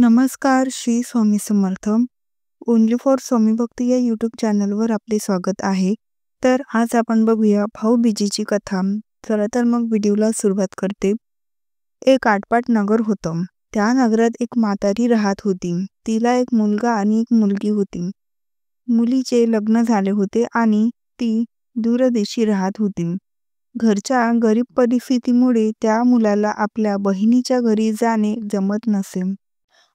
नमस्कार, Shri Swami Samarth. Only for स्वामी भक्ती या YouTube चॅनलवर आपले स्वागत आहे. तर आज आपण बघूया भाऊबीजेची कथा. चला तर मग व्हिडिओला सुरुवात करते. एक आटपाट नगर होतं. त्या नगरात एक म्हातारी राहत होती. तिला एक मुलगा आणि एक मुलगी होती. मुलीचे लग्न झाले होते आणि ती दूरदेशी राहत होती. घरच्या गरीब परिस्थितीमुळे त्या मुलाला आपल्या बहिणीच्या घरी जाणे जमत नसे.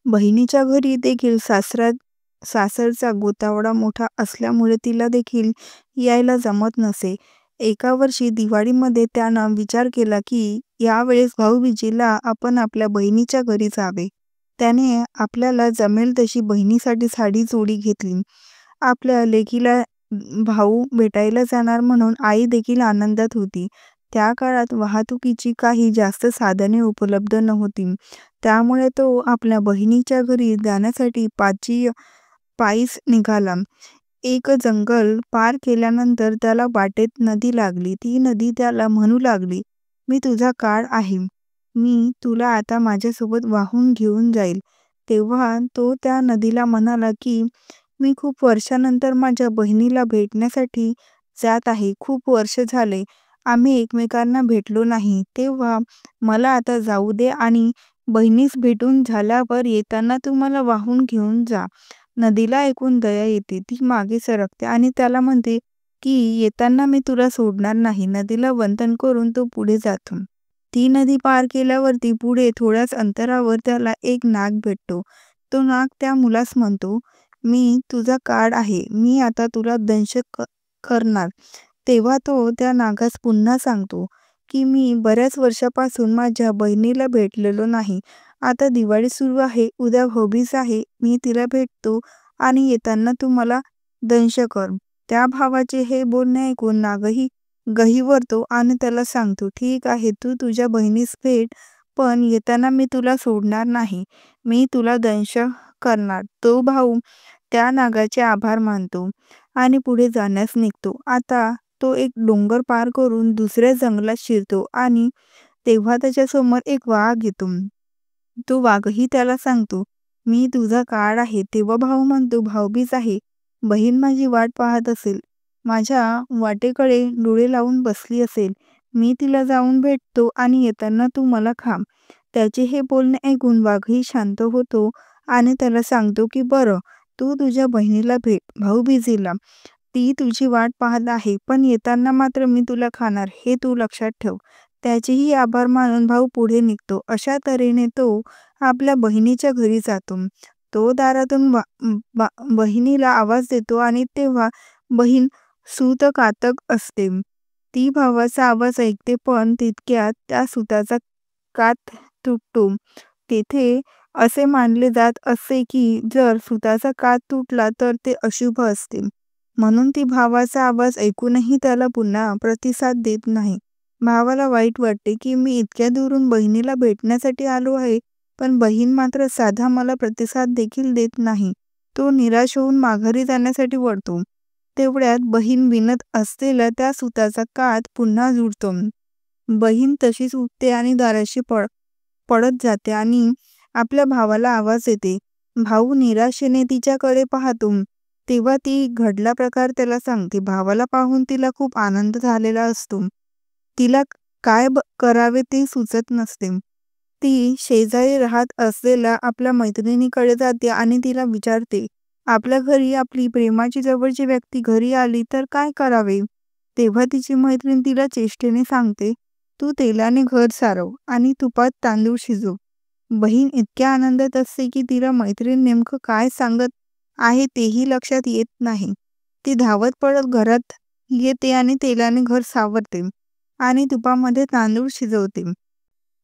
बहिणीच्या घरी देखील सासरचा गोतावळा मोठा असल्यामुळे तिला देखील यायला जमत नसे. एका वर्षी दिवाळीमध्ये त्यानं विचार केला की यावेळेस भाऊबीजेला आपण आपल्या बहिणीच्या घरी जावे. त्याने आपल्याला जमेल तशी बहिणीसाठी साडी जोडी घेतली. आपल्या लेकीला भाऊ भेटायला जाणार म्हणून आई देखील आनंदात होती. त्या काळात वाहतुकीची काही जास्त साधने उपलब्ध नव्हती. त्यामुळे तो आपल्या बहिणीच्या घरी जाण्यासाठी पायीच निघाला. एक जंगल पार केल्यानंतर त्याला वाटेत नदी लागली. ती नदी त्याला म्हणू लागली, "मी तुझा काळ आहे. मी तुला आता माझ्यासोबत वाहून घेऊन जाईल." तेव्हा तो त्या नदीला म्हणाला की मी खूप वर्षानंतर माझ्या बहिणीला भेटण्यासाठी जात आहे. खूप वर्ष झाले आम्ही एकमेकांना भेटलो नाही. तेव्हा मला आता जाऊ दे आणि बहिणीस भेटून झाल्यावर येताना तू मला वाहून घेऊन जा. नदीला ऐकून दया येते. ती मागे सरकते आणि त्याला म्हणते की येताना मी तुला सोडणार नाही. नदीला वंदन करून तो पुढे जातो. ती नदी पार केल्यावरती पुढे थोड्याच अंतरावर त्याला एक नाग भेटतो. तो नाग त्या मुलास म्हणतो, "मी तुझा काळ आहे. मी आता तुला दंश करणार." तेव्हा तो त्या नागास पुन्हा सांगतो की मी बऱ्याच वर्षापासून माझ्या बहिणीला भेटलेलो नाही. आता दिवाळी सुरू आहे. उद्या भाऊबीज आहे. मी तिला भेटतो आणि येताना तू मला दंश कर. त्या भावाचे हे बोलणे ऐकून नागही गहिवरतो आणि त्याला सांगतो, "ठीक आहे, तू तुझ्या बहिणीस भेट, पण येताना मी तुला सोडणार नाही. मी तुला दंश करणार." तो भाऊ त्या नागाचे आभार मानतो आणि पुढे जाण्यास निघतो. आता तो एक डोंगर पार करून दुसऱ्या जंगलात शिरतो आणि तेव्हा त्याच्यासमोर एक वाघ येतो. तो वाघही त्याला सांगतो, "मी तुझा काळ आहे." तेव्हा भाऊ म्हणतो, "भाऊबीज आहे. बहीण माझी वाट पाहत असेल. माझ्या वाटेकडे डोळे लावून बसली असेल. मी तिला जाऊन भेटतो आणि येताना तू मला खा." त्याचे हे बोलणे ऐकून वाघही शांत होतो आणि त्याला सांगतो की बरं, तू तुझ्या बहिणीला भेट भाऊबीजेला. ती तुझी वाट पाहत आहे, पण येताना मात्र मी तुला खाणार, हे तू लक्षात ठेव. त्याचेही आभार मानून भाऊ पुढे निघतो. अशा तऱ्हेने तो आपल्या बहिणीच्या घरी जातो. तो दारातून बहिणीला आवाज देतो आणि तेव्हा बहीण सूतकातक असते. ती भावाचा आवाज ऐकते, पण तितक्यात त्या सूताचा कात तुटतो. तेथे असे मानले जात असे की जर सूताचा कात तुटला तर ते अशुभ असते. म्हणून ती भावाचा आवाज ऐकूनही त्याला पुन्हा प्रतिसाद देत नाही. भावाला वाईट वाटते की मी इतक्या दुरून बहिणीला भेटण्यासाठी आलो आहे, पण बहीण मात्र साधा मला प्रतिसाद देखील देत नाही. तो निराश होऊन माघारी जाण्यासाठी वळतो. तेवढ्यात बहीण विणत असलेला त्या सूताचा कात पुन्हा जुळतो. बहीण तशीच उठते आणि दाराशी पळत जाते आणि आपल्या भावाला आवाज देते. भाऊ निराशेने तिच्याकडे पाहतो. तेव्हा ती घडला प्रकार त्याला सांगते. भावाला पाहून तिला खूप आनंद झालेला असतो. तिला काय करावे ते सुचत नसते. ती शेजारी राहत असलेल्या आपल्या मैत्रिणीकडे जाते आणि तिला विचारते, आपल्या घरी आपली प्रेमाची जवळची व्यक्ती घरी आली तर काय करावे? तेव्हा तिची मैत्रीण तिला चेष्टेने सांगते, "तू तेलाने घर सारव आणि तुपात तांदूळ शिजव." बहीण इतक्या आनंदात असते की तिला मैत्रीण नेमकं काय सांगत आहे तेही लक्षात येत नाही. ती धावत पळत घरात येते आणि तेलाने घर सावरते आणि तुपामध्ये तांदूळ शिजवते.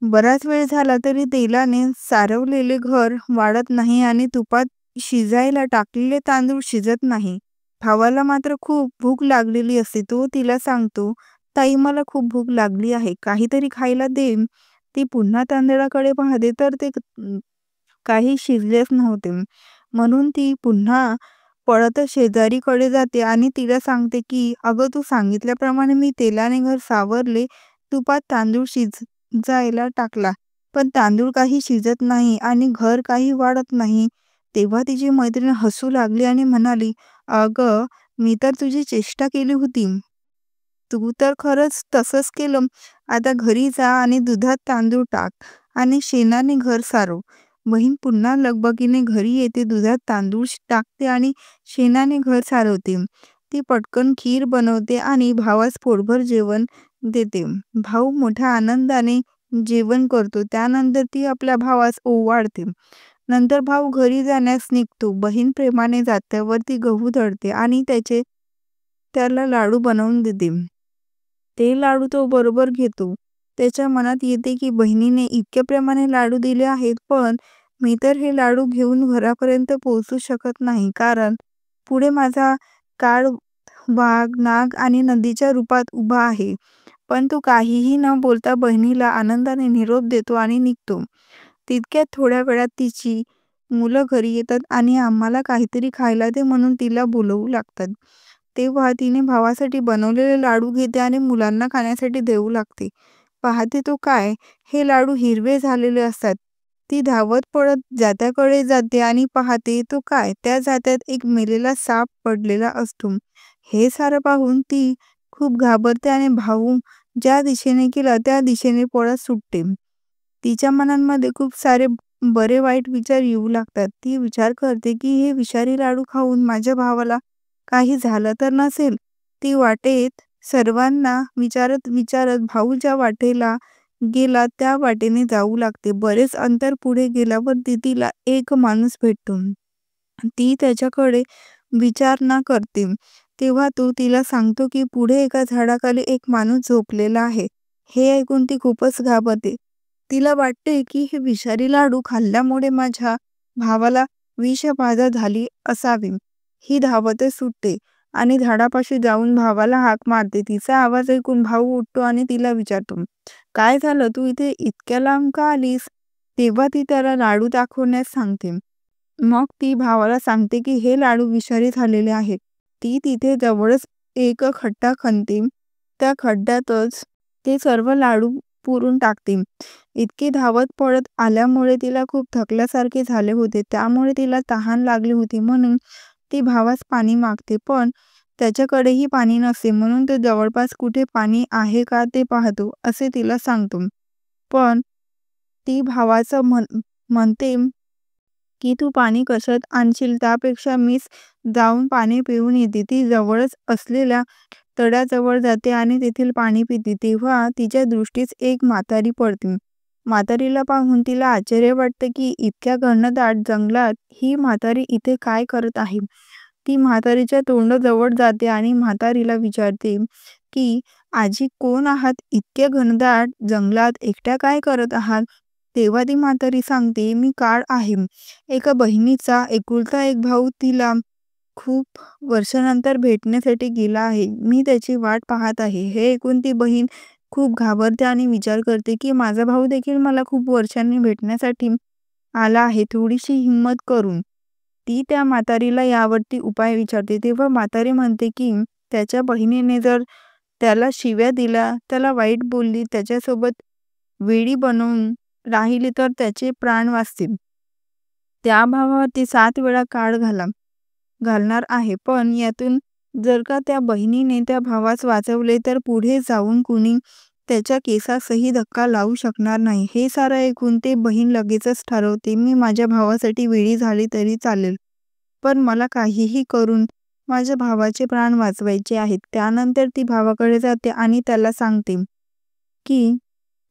बराच वेळ झाला तरी तेलाने सारवलेले घर वाढत नाही आणि तुपात शिजायला टाकलेले तांदूळ शिजत नाही. भावाला मात्र खूप भूक लागलेली असते. तो तिला सांगतो, "ताई, मला खूप भूक लागली आहे. काहीतरी खायला दे." ती पुन्हा तांदळाकडे पाहते तर ते काही शिजलेच नव्हते. म्हणून ती पुन्हा पळत शेजारीकडे जाते आणि तिला सांगते की अगं, तू सांगितल्याप्रमाणे मी तेलाने घर सावरले, तुपात तांदूळ शिजायला टाकला, पण तांदूळ काही शिजत नाही आणि घर काही वाढत नाही. तेव्हा तिची मैत्रीण हसू लागली आणि म्हणाली, "अगं, मी तर तुझी चेष्टा केली होती. तू तर खरंच तसंच केलं. आता घरी जा आणि दुधात तांदूळ टाक आणि शेणाने घर सारव." बहीण पुन्हा लगबगीने घरी येते, दुधात तांदूळ टाकते आणि शेणाने घर सारवते. ती पटकन खीर बनवते आणि भावास पोटभर जेवण देते. भाऊ मोठ्या आनंदाने जेवण करतो. त्यानंतर ती आपल्या भावास ओवाळते. नंतर भाऊ घरी जाण्यास निघतो. बहीण प्रेमाने जात्यावर ती गहू दळते आणि त्याला लाडू बनवून देते. ते लाडू तो बरोबर घेतो. त्याच्या मनात येते की बहिणीने इतक्या प्रेमाने लाडू दिले आहेत, पण मी तर हे लाडू घेऊन घरापर्यंत पोहोचू शकत नाही, कारण पुढे माझा काळ वाघ, नाग आणि नदीच्या रूपात उभा आहे. पण तो काहीही न बोलता बहिणीला आनंदाने निरोप देतो आणि निघतो. तितक्यात थोड्या वेळात तिची मुलं घरी येतात आणि आम्हाला काहीतरी खायला दे म्हणून तिला बोलवू लागतात. तेव्हा तिने भावासाठी बनवलेले लाडू घेते आणि मुलांना खाण्यासाठी देऊ लागते. पाहते तो काय, हे लाडू हिरवे झालेले असतात. ती धावत पळत जात्याकडे जाते आणि पाहते तो काय, त्या जात्यात एक मेलेला साप पडलेला असतो. हे सारं पाहून ती खूप घाबरते आणि भाऊ ज्या दिशेने गेला त्या दिशेने पळत सुटते. तिच्या मनांमध्ये खूप सारे बरे वाईट विचार येऊ लागतात. ती विचार करते की हे विषारी लाडू खाऊन माझ्या भावाला काही झालं तर नसेल. ती वाटेत सर्वांना विचारत विचारत भाऊ ज्या वाटेला गेला त्या वाटेने जाऊ लागते. बरेच अंतर पुढे गेल्यावर तिला एक माणूस भेटतो. ती त्याच्याकडे विचारणा करते. तेव्हा तो तिला सांगतो की पुढे एका झाडाखाली एक माणूस झोपलेला आहे. हे ऐकून ती खूपच घाबरते. तिला वाटते की हे विषारी लाडू खाल्ल्यामुळे माझ्या भावाला विषबाधा झाली असावी. ही धावतच सुटते आणि झाडापाशी जाऊन भावाला हाक मारते. तिचा आवाज ऐकून भाऊ उठतो आणि तिला विचारतो, "काय झालं? तू इथे इतक्या लांब का आलीस?" तेव्हा ती त्याला लाडू दाखवण्यास सांगते. मग ती भावाला सांगते की हे लाडू विषारी झालेले आहेत. ती तिथे जवळच एक खड्डा खणते. त्या खड्ड्यातच ते सर्व लाडू पुरून टाकते. इतकी धावत पळत आल्यामुळे तिला खूप थकल्यासारखे झाले होते. त्यामुळे तिला तहान लागली होती, म्हणून ती भावास पाणी मागते. पण त्याच्याकडेही पाणी नसते, म्हणून तो जवळपास कुठे पाणी आहे का ते पाहतो असे तिला सांगतो. पण ती भावाचं म्हणते की तू पाणी कशात आणशील, त्यापेक्षा मीच जाऊन पाणी पिऊन येते. ती जवळच असलेल्या तळ्याजवळ जाते आणि तेथील पाणी पिते. तेव्हा तिच्या दृष्टीस एक म्हातारी पडते. म्हातारीला पाहून तिला आश्चर्य वाटते की इतक्या घनदाट जंगलात ही म्हातारी इथे काय करत आहे. ती म्हातारीच्या तोंडाजवळ जाते आणि म्हातारीला विचारते की आजी, कोण आहात? इतक्या घनदाट जंगलात एकट्या काय करत आहात? तेव्हा ती म्हातारी सांगते, मी काळ आहे. एका बहिणीचा एकुलता एक भाऊ तिला खूप वर्षानंतर भेटण्यासाठी गेला आहे. मी त्याची वाट पाहत आहे. हे ऐकून ती बहीण खूप घाबरते आणि विचार करते की माझा भाऊ देखील मला खूप वर्षांनी भेटण्यासाठी आला आहे. थोडीशी हिंमत करून ती त्या म्हातारीला यावरती उपाय विचारते. तेव्हा म्हातारी म्हणते की त्याच्या बहिणीने जर त्याला शिव्या दिल्या, त्याला वाईट बोलली, त्याच्यासोबत वेडी बनवून राहिली तर त्याचे प्राण वाचतील. त्या भावावर ती 7 वेळा काळ घालणार आहे. पण यातून जर का त्या बहिणीने त्या भावास वाचवले तर पुढे जाऊन कुणी त्याच्या केसासही धक्का लावू शकणार नाही. हे सारं ऐकून ते बहीण लगेचच ठरवते, मी माझ्या भावासाठी वेडी झाली तरी चालेल, पण मला काहीही करून माझ्या भावाचे प्राण वाचवायचे आहेत. त्यानंतर ती भावाकडे जाते आणि त्याला सांगते की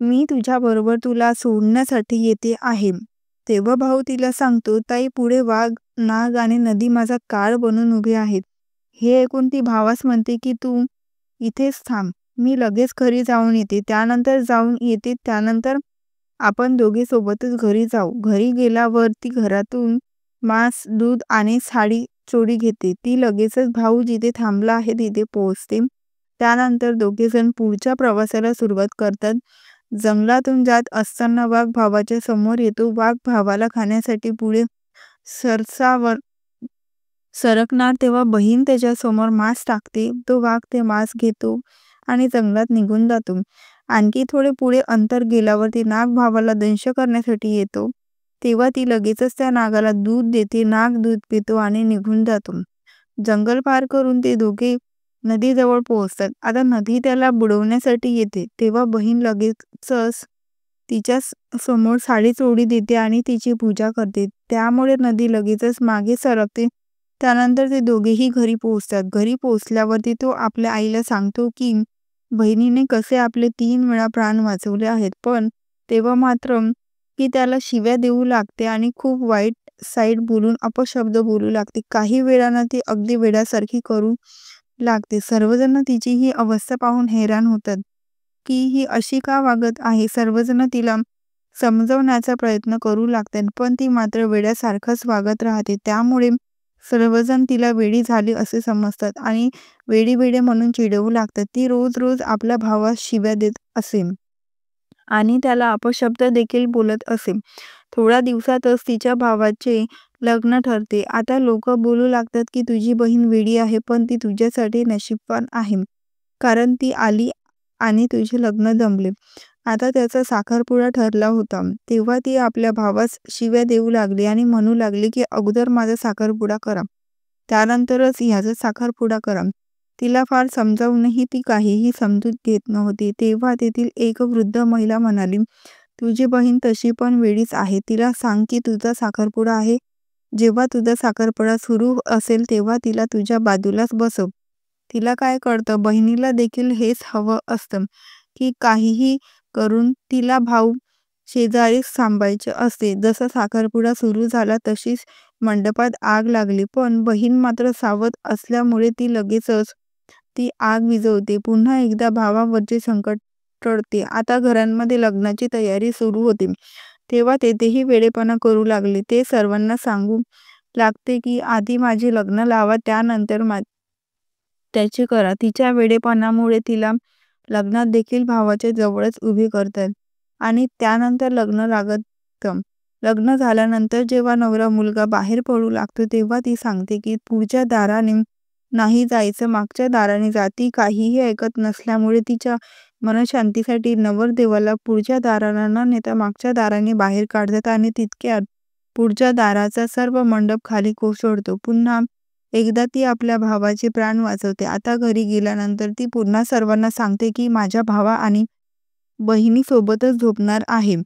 मी तुझ्याबरोबर तुला सोडण्यासाठी येते आहे. तेव्हा भाऊ तिला सांगतो, ताई, पुढे वाघ, नाग आणि नदी माझा काळ बनून उभे आहेत. हे ऐकून ती भावास म्हणते की तू इथेच थांब, मी लगेच घरी जाऊन येते. त्यानंतर आपण दोघे सोबतच घरी जाऊ. घरी गेल्यावर ती घरातून मांस, दूध आणि साडी चोरी घेते. ती लगेचच भाऊ जिथे थांबला आहे तिथे पोहोचते. त्यानंतर दोघेजण पुढच्या प्रवासाला सुरुवात करतात. जंगलातून जात असताना वाघ भावाच्या समोर येतो. वाघ भावाला खाण्यासाठी पुढे सरकणार तेव्हा बहीण त्याच्या समोर मांस टाकते. तो वाघ ते मांस घेतो आणि जंगलात निघून जातो. आणखी थोडे पुढे अंतर गेल्यावरती नाग भावाला दंश करण्यासाठी येतो. तेव्हा ती लगेचच त्या नागाला दूध देते. नाग दूध पितो आणि निघून जातो. जंगल पार करून ते दोघे नदीजवळ पोहोचतात. आता नदी त्याला बुडवण्यासाठी येते. तेव्हा बहीण लगेचच तिच्या समोर साडी चोळी देते आणि तिची पूजा करते. त्यामुळे नदी लगेचच मागे सरकते. त्यानंतर ते दोघेही घरी पोहोचतात. घरी पोहोचल्यावरती तो आपल्या आईला सांगतो की बहिणीने कसे आपले 3 वेळा प्राण वाचवले आहेत. पण तेव्हा मात्र की त्याला शिव्या देऊ लागते आणि खूप वाईट साईड बोलून अपशब्द बोलू लागते. काही वेळानं ती अगदी वेड्यासारखी करू लागते. सर्वजण तिची ही अवस्था पाहून हैराण होतात की ही अशी का वागत आहे. सर्वजण तिला समजवण्याचा प्रयत्न करू लागतात, पण ती मात्र वेड्यासारखंच वागत राहते. त्यामुळे सर्वजण तिला वेडी झाली असे समजतात आणि वेडी म्हणून चिडवू लागतात. ती रोज रोज आपल्या भावास शिव्या देत असे आणि त्याला अपशब्द देखील बोलत असे. थोड्या दिवसातच तिच्या भावाचे लग्न ठरते. आता लोक बोलू लागतात की तुझी बहीण वेडी आहे, पण ती तुझ्यासाठी नशीबवान आहे, कारण ती आली आणि तुझे लग्न जमले. आता त्याचा साखरपुडा ठरला होता. तेव्हा ती आपल्या भावास शिव्या देऊ लागली आणि म्हणू लागली की अगोदर माझा साखरपुडा करा, त्यानंतरच ह्याचा साखरपुडा करा. तिला फार समजावूनही ती काहीही समजून घेत नव्हती. तेव्हा तेथील एक वृद्ध महिला म्हणाली, तुझी बहीण तशी पण वेडीच आहे. तिला सांग की तुझा साखरपुडा आहे. जेव्हा तुझा साखरपुडा सुरू असेल तेव्हा तिला तुझ्या बाजूलाच बसव. तिला काय कळतं, बहिणीला देखील हेच हवं असतं की काहीही करून तिला भाऊ शेजारीच थांबायचे असते. जसा साखरपुडा सुरू झाला तशीच मंडपात आग लागली, पण बहीण मात्र सावध असल्यामुळे ती लगेचच ती आग विझवते. पुन्हा एकदा भावावरचे संकट टळते. आता घरांमध्ये लग्नाची तयारी सुरू होते. तेव्हा तेथेही वेडेपणा करू लागले. ते सर्वांना सांगू लागते की आधी माझे लग्न लावा, त्यानंतर त्याचे करा. तिच्या वेडेपणामुळे तिला लग्नात देखील भावाच्या जवळच उभी करतात आणि त्यानंतर लग्न लागतं. लग्न झाल्यानंतर जेव्हा नवरा मुलगा बाहेर पडू लागतो तेव्हा ती सांगते की पुढच्या दाराने नाही जायचं, मागच्या दाराने जा. ती काहीही ऐकत नसल्यामुळे तिच्या मनशांतीसाठी नवरदेवाला पुढच्या दाराला न नेता मागच्या दाराने बाहेर काढतात आणि तितक्यात पुढच्या दाराचा सर्व मंडप खाली कोसळतो. पुन्हा एकदा ती आपल्या भावाचे प्राण वाचवते. आता घरी गेल्यानंतर ती पुन्हा सर्वांना सांगते की माझ्या भावा आणि बहिणीसोबतच झोपणार आहे.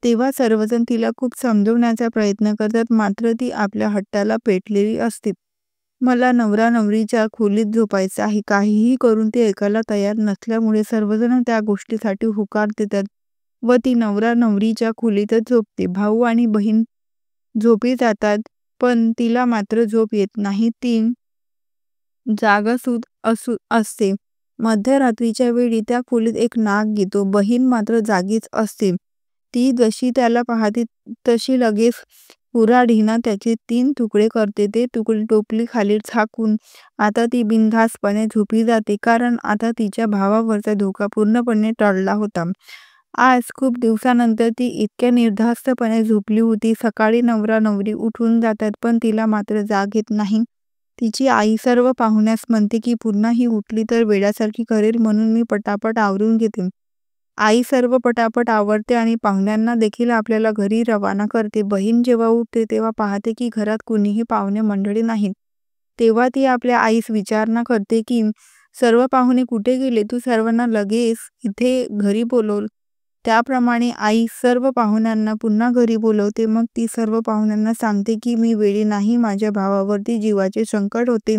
तेव्हा सर्वजण तिला खूप समजवण्याचा प्रयत्न करतात, मात्र ती आपल्या हट्टाला पेटलेली असते. मला नवरा नवरीच्या खोलीत झोपायचं आहे. काहीही करून ती ऐकायला तयार नसल्यामुळे सर्वजण त्या गोष्टीसाठी होकार देतात व ती नवरा नवरीच्या खोलीतच झोपते. भाऊ आणि बहीण झोपी जातात, पण तिला मात्र झोप येत नाही. ती जागसूत असते. मध्यरात्रीच्या वेळी त्या खोलीत एक नाग येतो. बहीण मात्र जागीच असते. ती जशी त्याला पाहते तशी लगेच कुऱ्हाडीनं त्याचे 3 तुकडे करते. ते तुकडे टोपली खाली झाकून आता ती बिनधास्तपणे झोपी जाते, कारण आता तिच्या भावावरचा धोका पूर्णपणे टळला होता. आज खूप दिवसानंतर ती इतक्या निर्धास्तपणे झोपली होती. सकाळी नवरा नवरी उठून जातात, पण तिला मात्र जाग येत नाही. तिची आई सर्व पाहुण्यास म्हणते की पुन्हा ही उठली तर वेड्यासारखी करेल, म्हणून मी पटापट आवरून घेते. आई सर्व पटापट आवरते आणि पाहुण्यांना देखील आपल्याला घरी रवाना करते. बहीण जेव्हा उठते तेव्हा पाहते की घरात कुणीही पाहुणे मंडळी नाहीत. तेव्हा ती आपल्या आईस विचारणा करते की सर्व पाहुणे कुठे गेले, तू सर्वांना लगेच इथे घरी बोलव. त्याप्रमाणे आई सर्व पाहुण्यांना पुन्हा घरी बोलवते. मग ती सर्व पाहुण्यांना सांगते की मी वेडी नाही, माझ्या भावावरती जीवाचे संकट होते.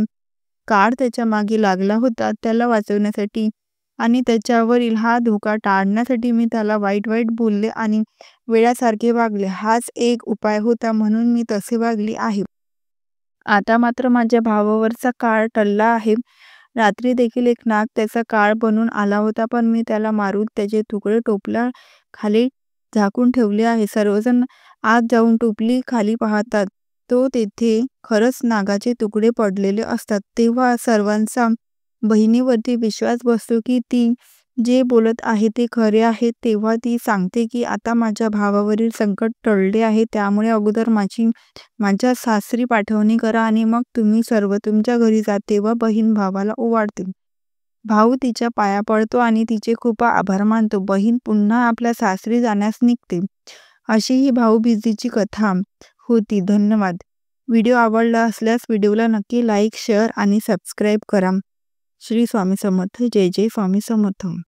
काळ त्याच्या मागे लागला होता, त्याला वाचवण्यासाठी आणि त्याच्यावरील हा धोका टाळण्यासाठी मी त्याला वाईट बोलले आणि वेड्यासारखे वागले. हाच एक उपाय होता, म्हणून मी तसे वागली आहे. आता मात्र माझ्या भावावरचा काळ टळला आहे. रात्री देखील एक नाग त्याचा काळ बनून आला होता, पण मी त्याला मारून त्याचे तुकडे टोपल्या खाली झाकून ठेवले आहे. सर्वजण आत जाऊन टोपली खाली पाहतात, तो तेथे खरंच नागाचे तुकडे पडलेले असतात. तेव्हा सर्वांचा बहिणीवरती विश्वास बसतो की ती जे बोलत आहे ते खरे आहे. तेव्हा ती सांगते की आता माझ्या भावावरील संकट टळले आहे, त्यामुळे अगोदर माझ्या सासरी पाठवणी करा आणि मग तुम्ही सर्व तुमच्या घरी जा. तेव्हा बहीण भावाला ओवाळते. भाऊ तिच्या पाया पडतो आणि तिचे खूप आभार मानतो. बहीण पुन्हा आपल्या सासरी जाण्यास निघते. अशी ही भाऊबीजेची कथा होती. धन्यवाद. व्हिडिओ आवडला असल्यास व्हिडिओला नक्की लाईक, शेअर आणि सबस्क्राईब करा. श्री स्वामी समर्थ. जय जय स्वामी समर्थ.